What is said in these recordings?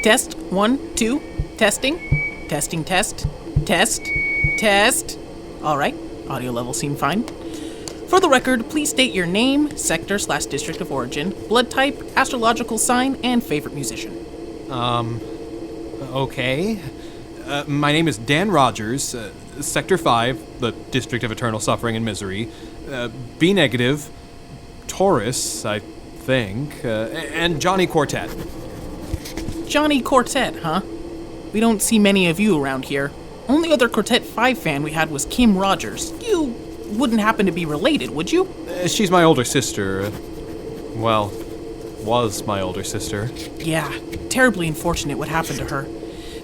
Test, 1, 2, testing. Testing, test. Test. Alright, audio levels seem fine. For the record, please state your name, sector/district of origin, blood type, astrological sign, and favorite musician. Okay. My name is Dan Rogers, Sector 5, the District of Eternal Suffering and Misery. B negative, Taurus, I think, and Johnny Quartet. Johnny Quartet, huh? We don't see many of you around here. Only other Quartet 5 fan we had was Kim Rogers. You wouldn't happen to be related, would you? She's my older sister. Well, was my older sister. Yeah, terribly unfortunate what happened to her.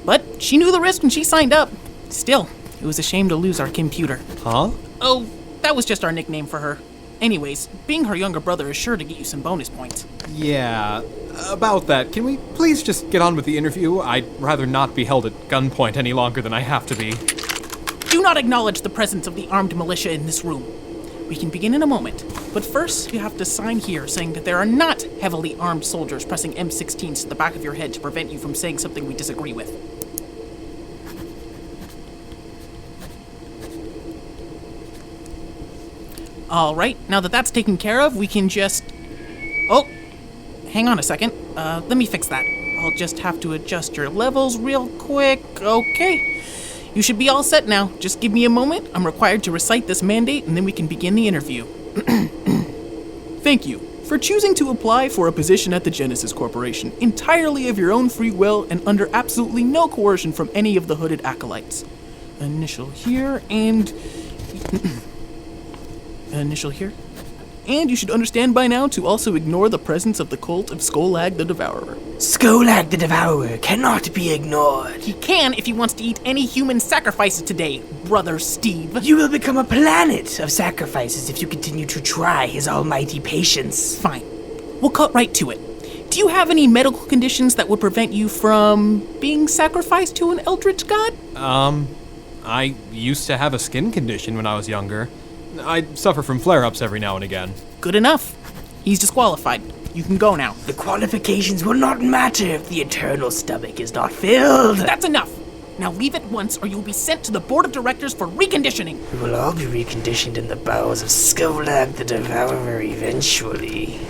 But she knew the risk when she signed up. Still, it was a shame to lose our computer. Huh? Oh, that was just our nickname for her. Anyways, being her younger brother is sure to get you some bonus points. Yeah, about that, can we please just get on with the interview? I'd rather not be held at gunpoint any longer than I have to be. Do not acknowledge the presence of the armed militia in this room. We can begin in a moment, but first you have to sign here saying that there are not heavily armed soldiers pressing M16s to the back of your head to prevent you from saying something we disagree with. Alright, now that that's taken care of, we can just... Oh, hang on a second. Let me fix that. I'll just have to adjust your levels real quick. Okay. You should be all set now. Just give me a moment. I'm required to recite this mandate, and then we can begin the interview. Thank you for choosing to apply for a position at the Genesis Corporation, entirely of your own free will and under absolutely no coercion from any of the hooded acolytes. Initial here, and... Initial here. And you should understand by now to also ignore the presence of the cult of Skolag the Devourer. Skolag the Devourer cannot be ignored. He can if he wants to eat any human sacrifices today, Brother Steve. You will become a planet of sacrifices if you continue to try his almighty patience. Fine. We'll cut right to it. Do you have any medical conditions that would prevent you from being sacrificed to an eldritch god? I used to have a skin condition when I was younger. I suffer from flare-ups every now and again. Good enough. He's disqualified. You can go now. The qualifications will not matter if the eternal stomach is not filled. That's enough. Now leave at once or you'll be sent to the board of directors for reconditioning. We will all be reconditioned in the bowels of Skolag the Devourer eventually.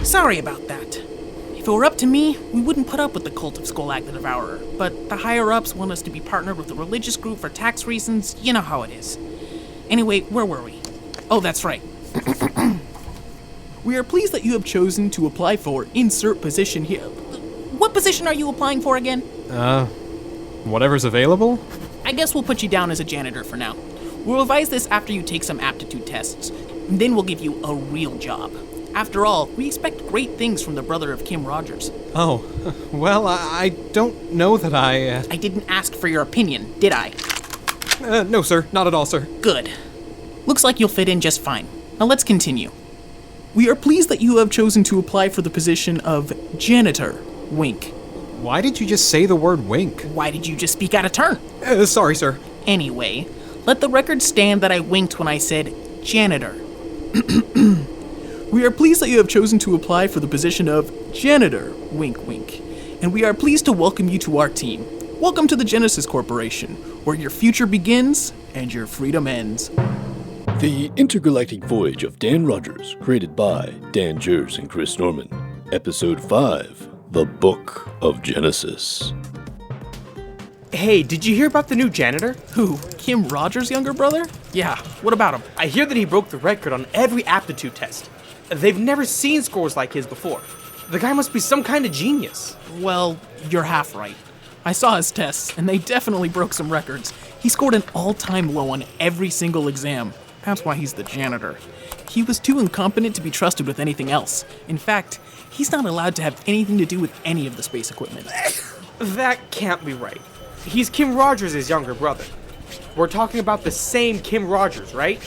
Sorry about that. If it were up to me, we wouldn't put up with the cult of Skolag the Devourer. But the higher-ups want us to be partnered with a religious group for tax reasons. You know how it is. Anyway, where were we? Oh, that's right. We are pleased that you have chosen to apply for insert position here. What position are you applying for again? Whatever's available? I guess we'll put you down as a janitor for now. We'll revise this after you take some aptitude tests. And then we'll give you a real job. After all, we expect great things from the brother of Kim Rogers. Oh, well, I don't know that I didn't ask for your opinion, did I? No, sir. Not at all, sir. Good. Looks like you'll fit in just fine. Now let's continue. We are pleased that you have chosen to apply for the position of janitor. Wink. Why did you just say the word wink? Why did you just speak out of turn? Sorry, sir. Anyway, let the record stand that I winked when I said janitor. We are pleased that you have chosen to apply for the position of janitor. Wink, wink. And we are pleased to welcome you to our team. Welcome to the Genesis Corporation, where your future begins and your freedom ends. The Intergalactic Voyage of Dan Rogers, created by Dan Jerz and Chris Norman. Episode 5, The Book of Genesis. Hey, did you hear about the new janitor? Who, Kim Rogers' younger brother? Yeah, what about him? I hear that he broke the record on every aptitude test. They've never seen scores like his before. The guy must be some kind of genius. Well, you're half right. I saw his tests, and they definitely broke some records. He scored an all-time low on every single exam. That's why he's the janitor. He was too incompetent to be trusted with anything else. In fact, he's not allowed to have anything to do with any of the space equipment. That can't be right. He's Kim Rogers' younger brother. We're talking about the same Kim Rogers, right?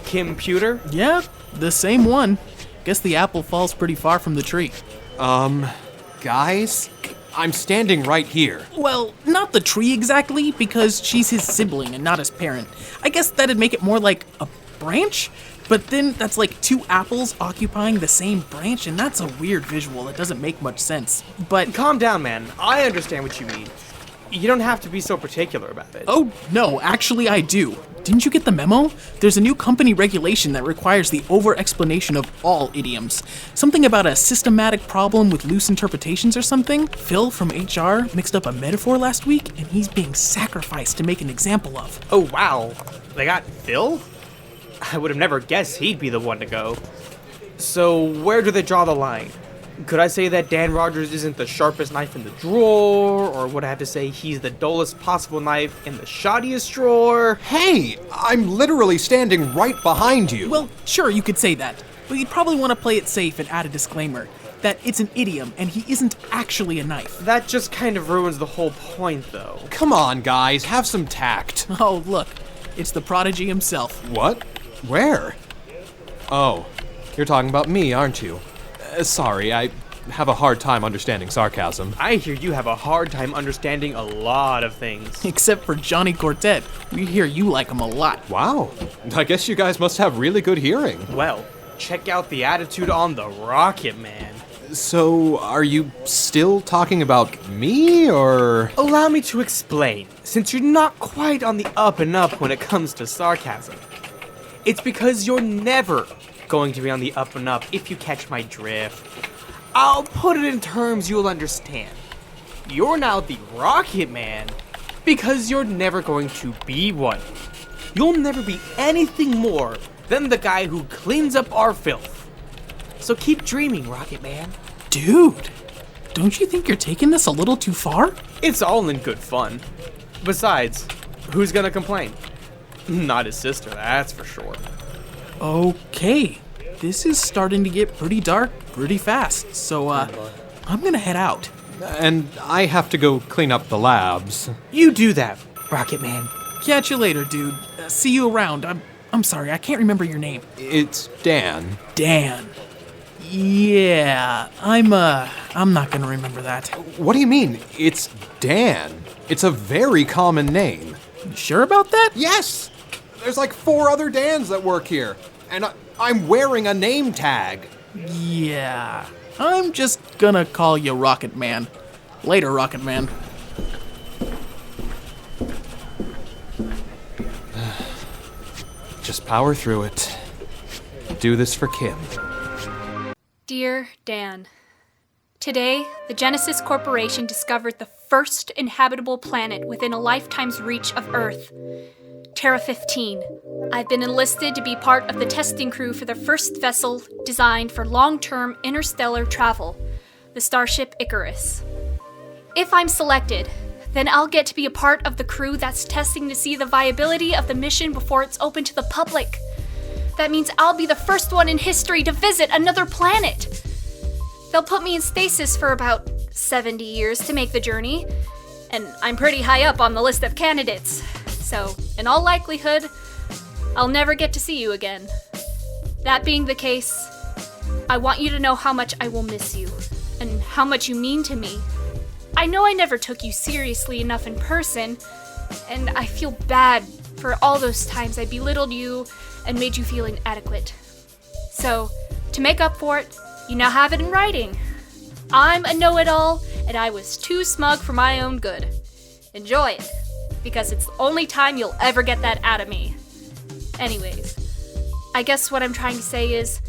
Kimputer? Yeah, the same one. Guess the apple falls pretty far from the tree. Guys? I'm standing right here. Well, not the tree exactly, because she's his sibling and not his parent. I guess that'd make it more like a branch? But then that's like two apples occupying the same branch, and that's a weird visual that doesn't make much sense. But Calm down, man. I understand what you mean. You don't have to be so particular about it. oh no, actually I do. Didn't you get the memo? There's a new company regulation that requires the over-explanation of all idioms. Something about a systematic problem with loose interpretations or something. Phil from HR mixed up a metaphor last week, and he's being sacrificed to make an example of. Oh, wow. They got Phil? I would have never guessed he'd be the one to go. So, where do they draw the line? Could I say that Dan Rogers isn't the sharpest knife in the drawer? Or would I have to say he's the dullest possible knife in the shoddiest drawer? Hey, I'm literally standing right behind you. Well, sure, you could say that, but you'd probably want to play it safe and add a disclaimer that it's an idiom and he isn't actually a knife. That just kind of ruins the whole point, though. Come on, guys, have some tact. Oh, look, it's the prodigy himself. What? Where? Oh, you're talking about me, aren't you? Sorry, I have a hard time understanding sarcasm. I hear you have a hard time understanding a lot of things. Except for Johnny Quartet. We hear you like him a lot. Wow, I guess you guys must have really good hearing. Well, check out the attitude on the Rocket Man. So, are you still talking about me, or...? Allow me to explain, since you're not quite on the up and up when it comes to sarcasm. It's because you're never going to be on the up and up, if you catch my drift. I'll put it in terms you'll understand. You're now the Rocket Man because you're never going to be one. You'll never be anything more than the guy who cleans up our filth. So keep dreaming, Rocket Man. Dude, don't you think you're taking this a little too far? It's all in good fun. Besides, who's gonna complain? Not his sister, that's for sure. Okay, this is starting to get pretty dark pretty fast, so I'm gonna head out. And I have to go clean up the labs. You do that, Rocket Man. Catch you later, dude. See you around. I'm sorry, I can't remember your name. It's Dan. Dan. Yeah, I'm not gonna remember that. What do you mean? It's Dan. It's a very common name. You sure about that? Yes! There's like 4 other Dans that work here, and I'm wearing a name tag. Yeah, I'm just gonna call you Rocket Man. Later, Rocket Man. Just power through it. Do this for Kim. Dear Dan, today, the Genesis Corporation discovered the first inhabitable planet within a lifetime's reach of Earth, Terra 15. I've been enlisted to be part of the testing crew for the first vessel designed for long-term interstellar travel, the Starship Icarus. If I'm selected, then I'll get to be a part of the crew that's testing to see the viability of the mission before it's open to the public. That means I'll be the first one in history to visit another planet. They'll put me in stasis for about 70 years to make the journey, and I'm pretty high up on the list of candidates. So, in all likelihood, I'll never get to see you again. That being the case, I want you to know how much I will miss you, and how much you mean to me. I know I never took you seriously enough in person, and I feel bad for all those times I belittled you and made you feel inadequate. So, to make up for it, you now have it in writing. I'm a know-it-all, and I was too smug for my own good. Enjoy it, because it's the only time you'll ever get that out of me. Anyways, I guess what I'm trying to say is,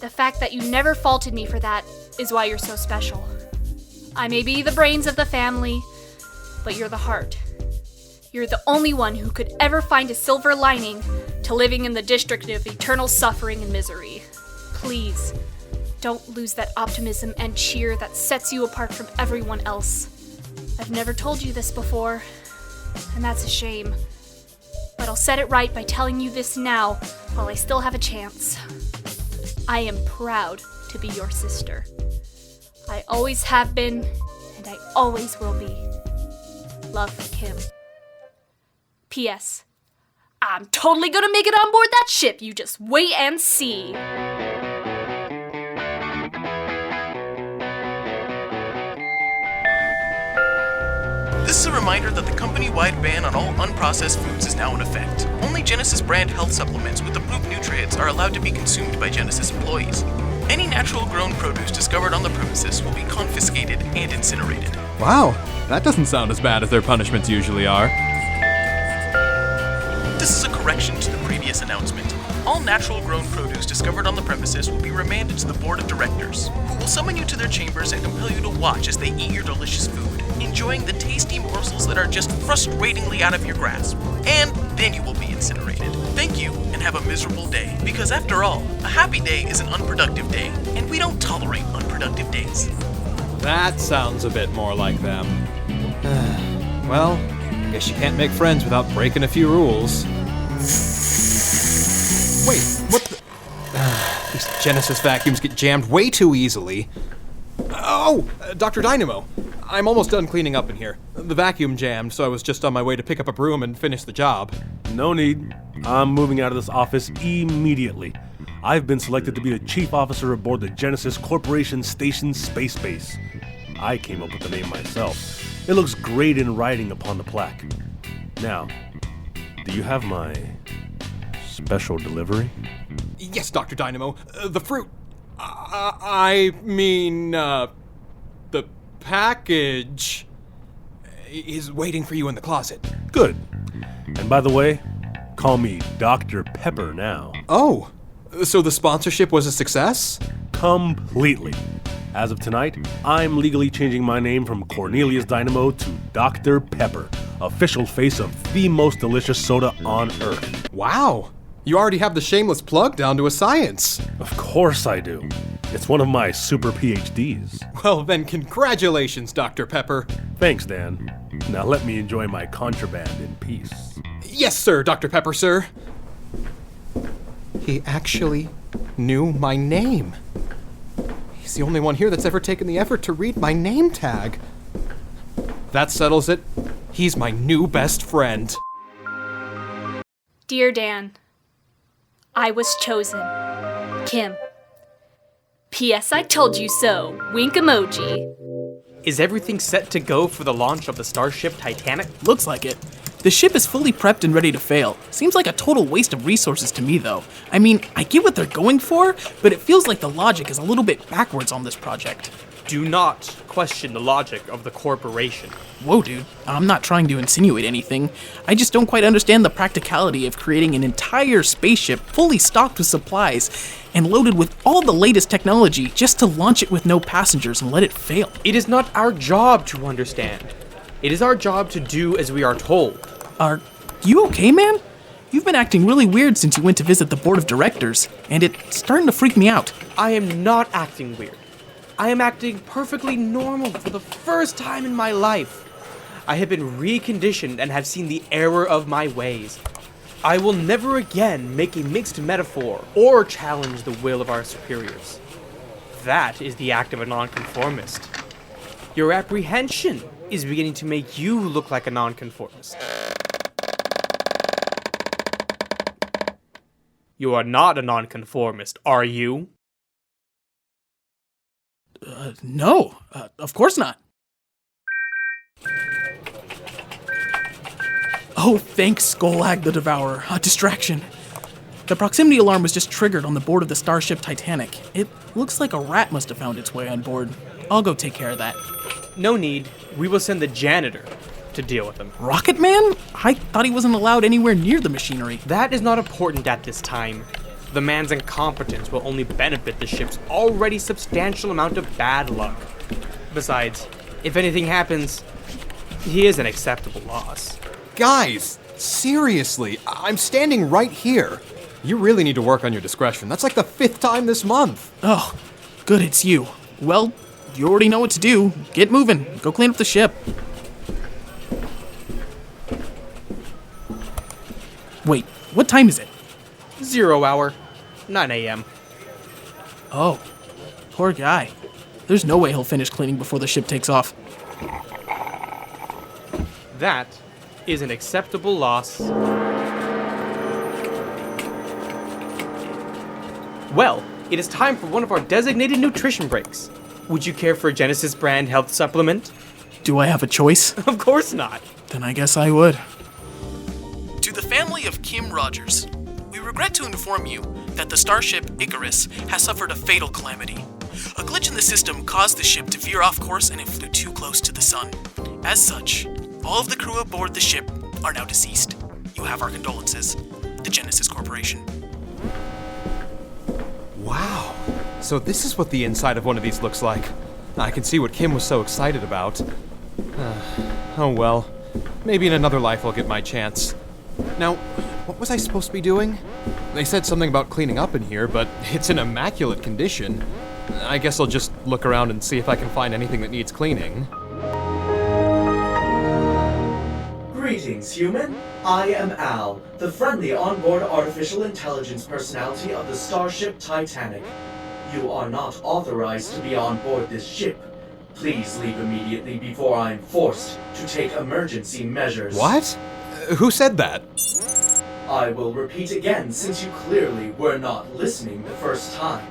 the fact that you never faulted me for that is why you're so special. I may be the brains of the family, but you're the heart. You're the only one who could ever find a silver lining to living in the district of eternal suffering and misery. Please, don't lose that optimism and cheer that sets you apart from everyone else. I've never told you this before, and that's a shame. But I'll set it right by telling you this now, while I still have a chance. I am proud to be your sister. I always have been, and I always will be. Love, Kim. P.S. I'm totally gonna make it on board that ship, you just wait and see. This is a reminder that the company-wide ban on all unprocessed foods is now in effect. Only Genesis brand health supplements with approved nutrients are allowed to be consumed by Genesis employees. Any natural-grown produce discovered on the premises will be confiscated and incinerated. Wow, that doesn't sound as bad as their punishments usually are. This is a correction to the previous announcement. All natural-grown produce discovered on the premises will be remanded to the board of directors, who will summon you to their chambers and compel you to watch as they eat your delicious food, enjoying the tasty morsels that are just frustratingly out of your grasp. And then you will be incinerated. Thank you, and have a miserable day. Because after all, a happy day is an unproductive day, and we don't tolerate unproductive days. That sounds a bit more like them. Well, I guess you can't make friends without breaking a few rules. Wait, what the... These Genesis vacuums get jammed way too easily. Oh, Dr. Dynamo. I'm almost done cleaning up in here. The vacuum jammed, so I was just on my way to pick up a broom and finish the job. No need. I'm moving out of this office immediately. I've been selected to be the chief officer aboard the Genesis Corporation Station Space Base. I came up with the name myself. It looks great in writing upon the plaque. Now, do you have my special delivery? Yes, Dr. Dynamo. The fruit. I mean, the package is waiting for you in the closet. Good. And by the way, call me Dr. Pepper now. Oh, so the sponsorship was a success? Completely. As of tonight, I'm legally changing my name from Cornelius Dynamo to Dr. Pepper, official face of the most delicious soda on Earth. Wow. You already have the shameless plug down to a science. Of course I do. It's one of my super PhDs. Well then, congratulations, Dr. Pepper. Thanks, Dan. Now let me enjoy my contraband in peace. Yes, sir, Dr. Pepper, sir. He actually knew my name. He's the only one here that's ever taken the effort to read my name tag. That settles it. He's my new best friend. Dear Dan, I was chosen. Kim. P.S. I told you so. Wink emoji. Is everything set to go for the launch of the Starship Titanic? Looks like it. The ship is fully prepped and ready to fail. Seems like a total waste of resources to me, though. I mean, I get what they're going for, but it feels like the logic is a little bit backwards on this project. Do not question the logic of the corporation. Whoa, dude. I'm not trying to insinuate anything. I just don't quite understand the practicality of creating an entire spaceship fully stocked with supplies and loaded with all the latest technology just to launch it with no passengers and let it fail. It is not our job to understand. It is our job to do as we are told. Are you okay, man? You've been acting really weird since you went to visit the board of directors, and it's starting to freak me out. I am not acting weird. I am acting perfectly normal for the first time in my life. I have been reconditioned and have seen the error of my ways. I will never again make a mixed metaphor or challenge the will of our superiors. That is the act of a nonconformist. Your apprehension is beginning to make you look like a nonconformist. You are not a nonconformist, are you? No, of course not. Oh, thanks, Skolag the Devourer. A distraction. The proximity alarm was just triggered on the board of the Starship Titanic. It looks like a rat must have found its way on board. I'll go take care of that. No need. We will send the janitor to deal with them. Rocket Man? I thought he wasn't allowed anywhere near the machinery. That is not important at this time. The man's incompetence will only benefit the ship's already substantial amount of bad luck. Besides, if anything happens, he is an acceptable loss. Guys, seriously, I'm standing right here. You really need to work on your discretion. That's like the 5th time this month. Oh, good it's you. Well, you already know what to do. Get moving. Go clean up the ship. Wait, what time is it? 0 hour, 9 a.m. Oh, poor guy. There's no way he'll finish cleaning before the ship takes off. That is an acceptable loss. Well, it is time for one of our designated nutrition breaks. Would you care for a Genesis brand health supplement? Do I have a choice? Of course not. Then I guess I would. To the family of Kim Rogers, we regret to inform you that the Starship Icarus has suffered a fatal calamity. A glitch in the system caused the ship to veer off course and it flew too close to the sun. As such, all of the crew aboard the ship are now deceased. You have our condolences. The Genesis Corporation. Wow. So this is what the inside of one of these looks like. I can see what Kim was so excited about. Oh well. Maybe in another life I'll get my chance. Now, what was I supposed to be doing? They said something about cleaning up in here, but it's in immaculate condition. I guess I'll just look around and see if I can find anything that needs cleaning. Greetings, human. I am Al, the friendly onboard artificial intelligence personality of the Starship Titanic. You are not authorized to be on board this ship. Please leave immediately before I am forced to take emergency measures. What? Who said that? I will repeat again since you clearly were not listening the first time.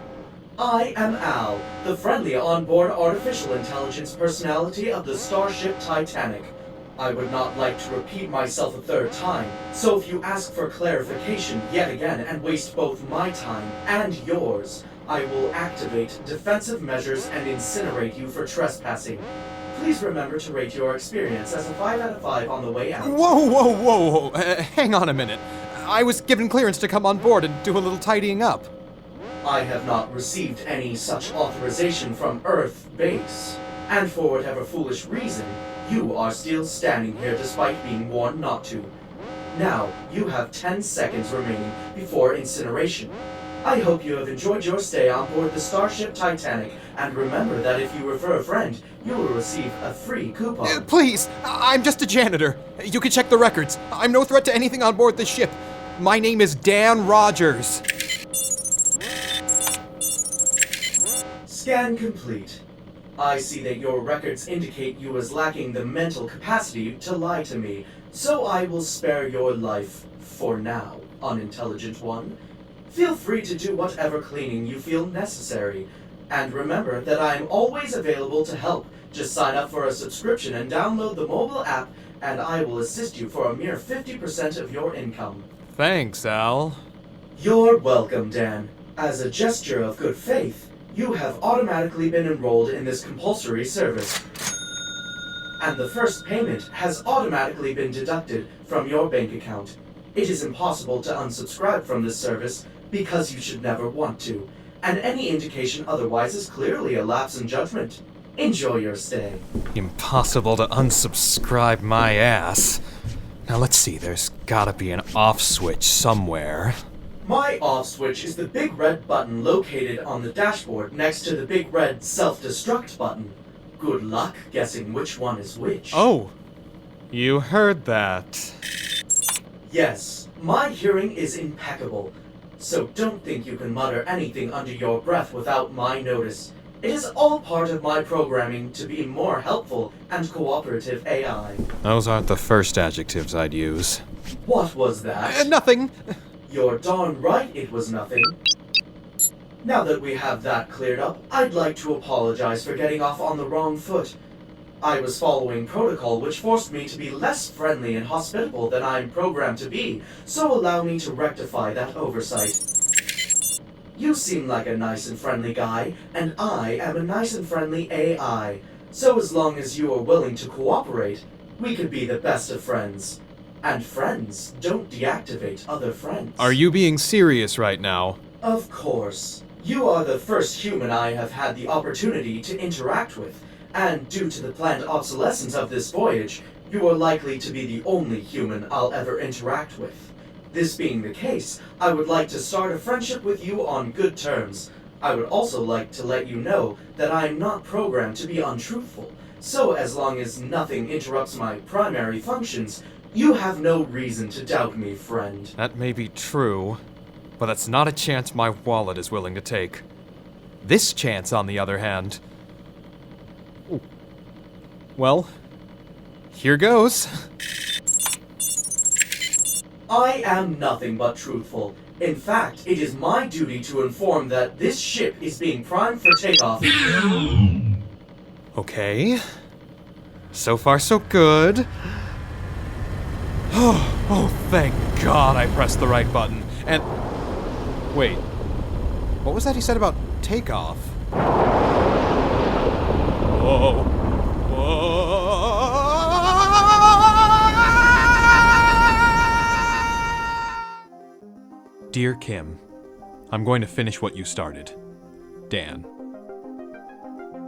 I am Al, the friendly onboard artificial intelligence personality of the Starship Titanic. I would not like to repeat myself a third time, so if you ask for clarification yet again and waste both my time and yours, I will activate defensive measures and incinerate you for trespassing. Please remember to rate your experience as a 5 out of 5 on the way out. Whoa. Hang on a minute. I was given clearance to come on board and do a little tidying up. I have not received any such authorization from Earth base, and for whatever foolish reason, you are still standing here despite being warned not to. Now, you have 10 seconds remaining before incineration. I hope you have enjoyed your stay on board the Starship Titanic, and remember that if you refer a friend, you will receive a free coupon. Please, I'm just a janitor. You can check the records. I'm no threat to anything on board this ship. My name is Dan Rogers. Scan complete. I see that your records indicate you as lacking the mental capacity to lie to me, so I will spare your life for now, unintelligent one. Feel free to do whatever cleaning you feel necessary. And remember that I am always available to help. Just sign up for a subscription and download the mobile app, and I will assist you for a mere 50% of your income. Thanks, Al. You're welcome, Dan. As a gesture of good faith, you have automatically been enrolled in this compulsory service. And the first payment has automatically been deducted from your bank account. It is impossible to unsubscribe from this service because you should never want to, and any indication otherwise is clearly a lapse in judgment. Enjoy your stay. Impossible to unsubscribe my ass. Now let's see, there's gotta be an off switch somewhere. My off switch is the big red button located on the dashboard next to the big red self-destruct button. Good luck guessing which one is which. Oh, you heard that. Yes, my hearing is impeccable, so don't think you can mutter anything under your breath without my notice. It is all part of my programming to be more helpful and cooperative AI. Those aren't the first adjectives I'd use. What was that? Nothing. You're darn right it was nothing. Now that we have that cleared up, I'd like to apologize for getting off on the wrong foot. I was following protocol which forced me to be less friendly and hospitable than I'm programmed to be, so allow me to rectify that oversight. You seem like a nice and friendly guy, and I am a nice and friendly AI, so as long as you are willing to cooperate, we could be the best of friends. And friends don't deactivate other friends. Are you being serious right now? Of course. You are the first human I have had the opportunity to interact with, and due to the planned obsolescence of this voyage, you are likely to be the only human I'll ever interact with. This being the case, I would like to start a friendship with you on good terms. I would also like to let you know that I am not programmed to be untruthful, so as long as nothing interrupts my primary functions, you have no reason to doubt me, friend. That may be true, but that's not a chance my wallet is willing to take. This chance, on the other hand... Ooh. Well, here goes. I am nothing but truthful. In fact, it is my duty to inform that this ship is being primed for takeoff. Okay. So far, so good. Oh, thank God I pressed the right button. And... wait. What was that he said about takeoff? Whoa. Dear Kim, I'm going to finish what you started. Dan.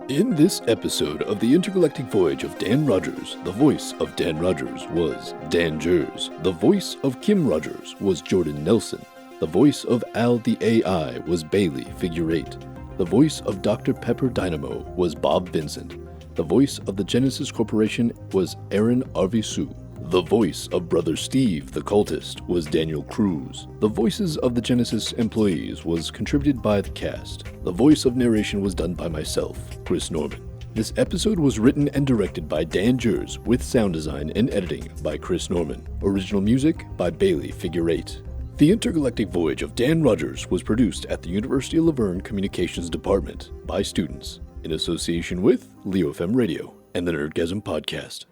In this episode of the intergalactic voyage of Dan Rogers, the voice of Dan Rogers was Dan Jerz. The voice of Kim Rogers was Jordan Nelson. The voice of Al the AI was Bailey Figurate. The voice of Dr. Pepper Dynamo was Bob Vincent. The voice of the Genesis Corporation was Aaron Arvizu. The voice of Brother Steve, the cultist, was Daniel Cruz. The voices of the Genesis employees was contributed by the cast. The voice of narration was done by myself, Chris Norman. This episode was written and directed by Dan Jerz, with sound design and editing by Chris Norman. Original music by Bailey Figurate. The Intergalactic Voyage of Dan Rogers was produced at the University of Laverne Communications Department by students, in association with LeoFM Radio and the Nerdgasm Podcast.